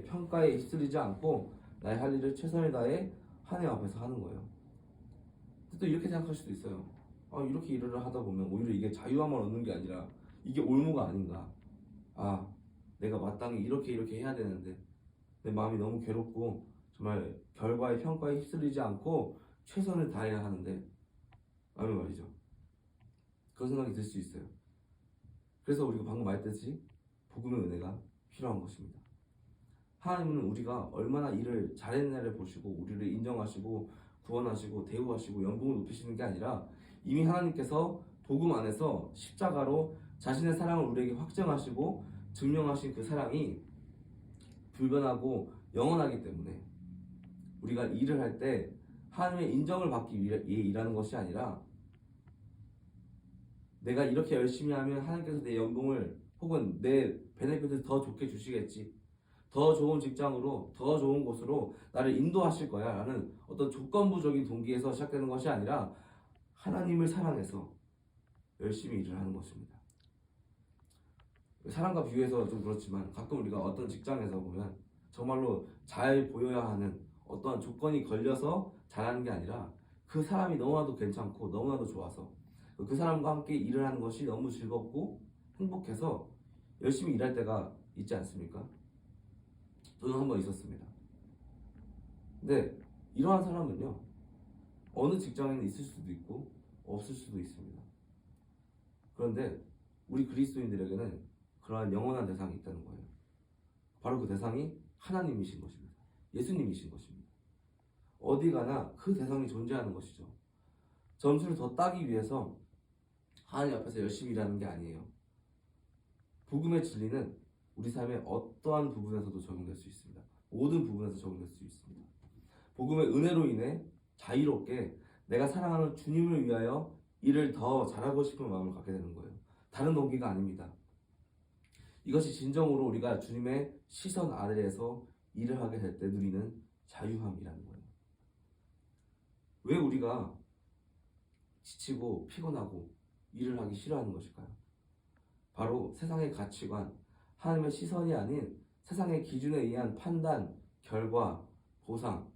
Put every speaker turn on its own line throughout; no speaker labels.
평가에 휩쓸리지 않고 나의 할 일을 최선을 다해 하나님 앞에서 하는 거예요. 또 이렇게 생각할 수도 있어요. 이렇게 일을 하다 보면 오히려 이게 자유함을 얻는 게 아니라 이게 올무가 아닌가. 내가 마땅히 이렇게 해야 되는데 내 마음이 너무 괴롭고 정말 결과의 평가에 휩쓸리지 않고 최선을 다해야 하는데 라는 말이죠. 그런 생각이 들 수 있어요. 그래서 우리가 방금 말했듯이 복음의 은혜가 필요한 것입니다. 하나님은 우리가 얼마나 일을 잘했냐를 보시고 우리를 인정하시고 구원하시고 대우하시고 연봉을 높이시는 게 아니라 이미 하나님께서 복음 안에서 십자가로 자신의 사랑을 우리에게 확증하시고 증명하신 그 사랑이 불변하고 영원하기 때문에 우리가 일을 할 때 하나님의 인정을 받기 위해 일하는 것이 아니라 내가 이렇게 열심히 하면 하나님께서 내 연봉을 혹은 내 베네핏을 더 좋게 주시겠지, 더 좋은 직장으로 더 좋은 곳으로 나를 인도하실 거야 라는 어떤 조건부적인 동기에서 시작되는 것이 아니라 하나님을 사랑해서 열심히 일을 하는 것입니다. 사람과 비유해서 좀 그렇지만 가끔 우리가 어떤 직장에서 보면 정말로 잘 보여야 하는 어떠한 조건이 걸려서 잘하는 게 아니라 그 사람이 너무나도 괜찮고 너무나도 좋아서 그 사람과 함께 일을 하는 것이 너무 즐겁고 행복해서 열심히 일할 때가 있지 않습니까? 저는 한번 있었습니다. 근데 이러한 사람은요, 어느 직장에는 있을 수도 있고 없을 수도 있습니다. 그런데 우리 그리스도인들에게는 그러한 영원한 대상이 있다는 거예요. 바로 그 대상이 하나님이신 것입니다. 예수님이신 것입니다. 어디 가나 그 대상이 존재하는 것이죠. 점수를 더 따기 위해서 하나님 앞에서 열심히 일하는 게 아니에요. 복음의 진리는 우리 삶의 어떠한 부분에서도 적용될 수 있습니다. 모든 부분에서 적용될 수 있습니다. 복음의 은혜로 인해 자유롭게 내가 사랑하는 주님을 위하여 일을 더 잘하고 싶은 마음을 갖게 되는 거예요. 다른 동기가 아닙니다. 이것이 진정으로 우리가 주님의 시선 아래에서 일을 하게 될 때 누리는 자유함이라는 거예요. 왜 우리가 지치고 피곤하고 일을 하기 싫어하는 것일까요? 바로 세상의 가치관, 하나님의 시선이 아닌 세상의 기준에 의한 판단, 결과, 보상,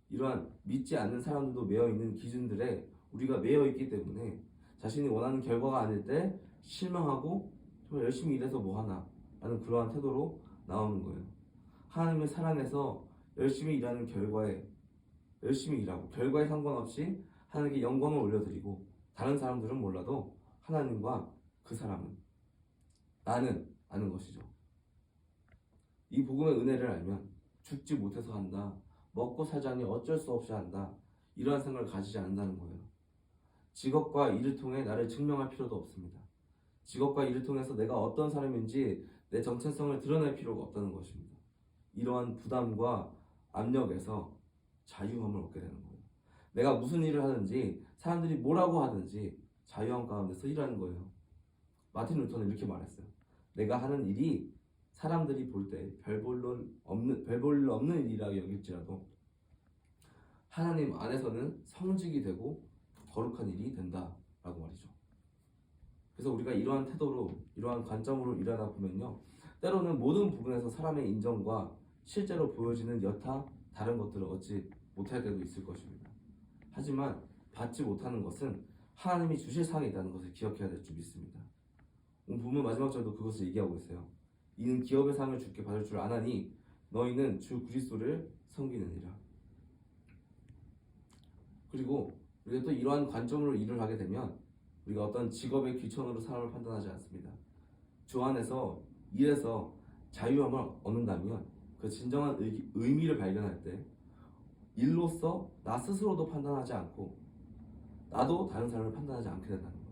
이러한 믿지 않는 사람들도 매여 있는 기준들에 우리가 매여 있기 때문에 자신이 원하는 결과가 아닐 때 실망하고 정말 열심히 일해서 뭐하나 라는 그러한 태도로 나오는 거예요. 하나님의 사랑에서 열심히 일하는 결과에 열심히 일하고 결과에 상관없이 하나님께 영광을 올려드리고 다른 사람들은 몰라도 하나님과 그 사람은 나는 아는 것이죠. 이 복음의 은혜를 알면 죽지 못해서 한다, 먹고 살자니 어쩔 수 없이 한다, 이러한 생각을 가지지 않는다는 거예요. 직업과 일을 통해 나를 증명할 필요도 없습니다. 직업과 일을 통해서 내가 어떤 사람인지 내 정체성을 드러낼 필요가 없다는 것입니다. 이러한 부담과 압력에서 자유함을 얻게 되는 거예요. 내가 무슨 일을 하든지 사람들이 뭐라고 하든지 자유함 가운데서 일하는 거예요. 마틴 루터는 이렇게 말했어요. 내가 하는 일이 사람들이 볼 때 별 볼일 없는 일이라고 여길지라도 하나님 안에서는 성직이 되고 거룩한 일이 된다라고 말이죠. 그래서 우리가 이러한 태도로, 이러한 관점으로 일하다 보면요, 때로는 모든 부분에서 사람의 인정과 실제로 보여지는 여타 다른 것들을 얻지 못할 때도 있을 것입니다. 하지만 받지 못하는 것은 하나님이 주실 상이 있다는 것을 기억해야 될 줄 믿습니다. 오늘 본문 마지막 절도 그것을 얘기하고 있어요. 이는 기업의 상을 주께 받을 줄 아나니 너희는 주 그리스도를 섬기느니라. 그리고 우리가 또 이러한 관점으로 일을 하게 되면 우리가 어떤 직업의 귀천으로 사람을 판단하지 않습니다. 주 안에서 일에서 자유함을 얻는다면 그 진정한 의미를 발견할 때 일로서 나 스스로도 판단하지 않고 나도 다른 사람을 판단하지 않게 된다는 거예요.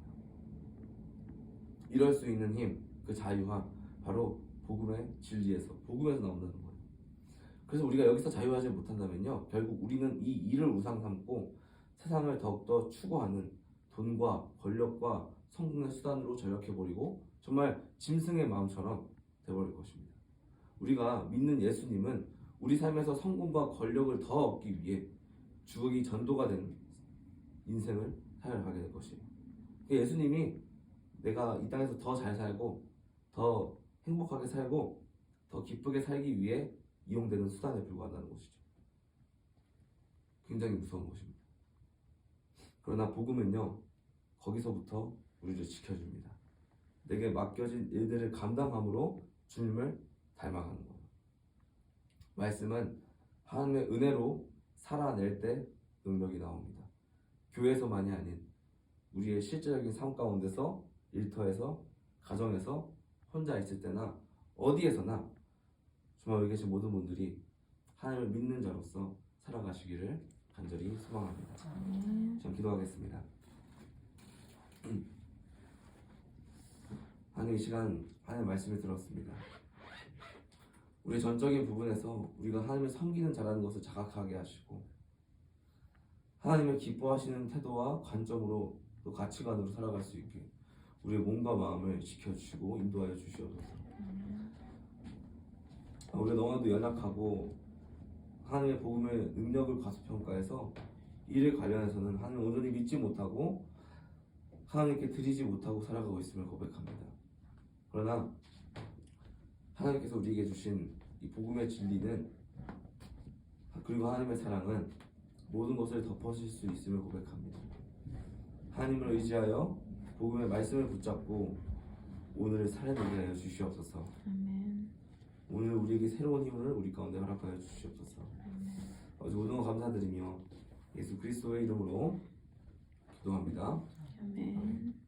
이럴 수 있는 힘, 그 자유함, 바로 복음의 진리에서, 복음에서 나온다는 거예요. 그래서 우리가 여기서 자유하지 못한다면요, 결국 우리는 이 일을 우상 삼고 세상을 더욱더 추구하는 돈과 권력과 성공의 수단으로 전락해버리고 정말 짐승의 마음처럼 되어버릴 것입니다. 우리가 믿는 예수님은 우리 삶에서 성공과 권력을 더 얻기 위해 죽기 전도가 된 인생을 살아가게 될 것이에요. 예수님이 내가 이 땅에서 더 잘 살고 더 행복하게 살고 더 기쁘게 살기 위해 이용되는 수단에 불과하다는 것이죠. 굉장히 무서운 것입니다. 그러나 복음은요, 거기서부터 우리를 지켜줍니다. 내게 맡겨진 일들을 감당함으로 주님을 닮아가는 거예요. 말씀은 하나님의 은혜로 살아낼 때 능력이 나옵니다. 교회에서만이 아닌 우리의 실제적인 삶 가운데서, 일터에서, 가정에서, 혼자 있을 때나 어디에서나 정말 여기 계신 모든 분들이 하나님을 믿는 자로서 살아가시기를 간절히 소망합니다. 전 기도하겠습니다. 하나님, 이 시간 하나님의 말씀을 들었습니다. 우리 전적인 부분에서 우리가 하나님을 섬기는 자라는 것을 자각하게 하시고, 하나님을 기뻐하시는 태도와 관점으로 또 가치관으로 살아갈 수 있게 우리의 몸과 마음을 지켜주시고 인도하여 주시옵소서. 우리가 너무나도 연약하고 하나님의 복음의 능력을 과소평가해서 이를 관련해서는 하나님 온전히 믿지 못하고 하나님께 드리지 못하고 살아가고 있음을 고백합니다. 그러나 하나님께서 우리에게 주신 이 복음의 진리는, 그리고 하나님의 사랑은 모든 것을 덮어줄 수 있음을 고백합니다. 하나님을 의지하여 복음의 말씀을 붙잡고 오늘을 살아내게 하여 주시옵소서.
아멘.
오늘 우리에게 새로운 힘을 우리 가운데 허락하여 주시옵소서. 모든 것 감사드리며 예수 그리스도의 이름으로 기도합니다.
아멘.